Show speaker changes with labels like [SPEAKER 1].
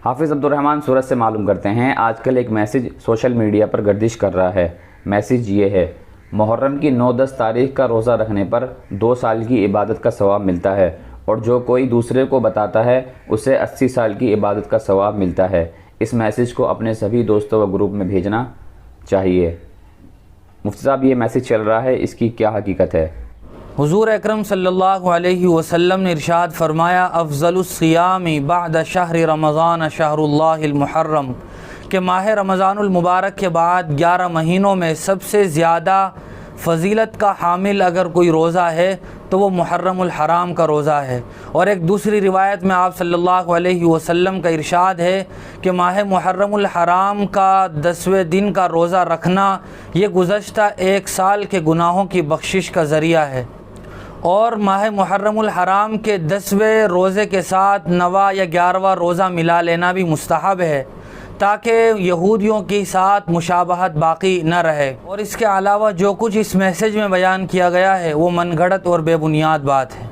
[SPEAKER 1] حافظ عبدالرحمن سورت سے معلوم کرتے ہیں، آج کل ایک میسیج سوشل میڈیا پر گردش کر رہا ہے۔ میسیج یہ ہے: محرم کی 9-10 تاریخ کا روزہ رکھنے پر 2 سال کی عبادت کا ثواب ملتا ہے، اور جو کوئی دوسرے کو بتاتا ہے اسے 80 سال کی عبادت کا ثواب ملتا ہے۔ اس میسیج کو اپنے سبھی دوستوں و گروپ میں بھیجنا چاہیے۔ مفتی صاحب، یہ میسیج چل رہا ہے، اس کی کیا حقیقت ہے؟
[SPEAKER 2] حضور اکرم صلی اللہ علیہ وسلم نے ارشاد فرمایا: افضل الصیام بعد شہر رمضان شہر اللہ المحرم، کہ ماہ رمضان المبارک کے بعد 11 مہینوں میں سب سے زیادہ فضیلت کا حامل اگر کوئی روزہ ہے تو وہ محرم الحرام کا روزہ ہے۔ اور ایک دوسری روایت میں آپ صلی اللہ علیہ وسلم کا ارشاد ہے کہ ماہ محرم الحرام کا 10ویں دن کا روزہ رکھنا یہ گزشتہ 1 سال کے گناہوں کی بخشش کا ذریعہ ہے، اور ماہ محرم الحرام کے 10ویں روزے کے ساتھ 9واں یا 11واں روزہ ملا لینا بھی مستحب ہے، تاکہ یہودیوں کے ساتھ مشابہت باقی نہ رہے۔ اور اس کے علاوہ جو کچھ اس میسیج میں بیان کیا گیا ہے وہ من گھڑت اور بے بنیاد بات ہے۔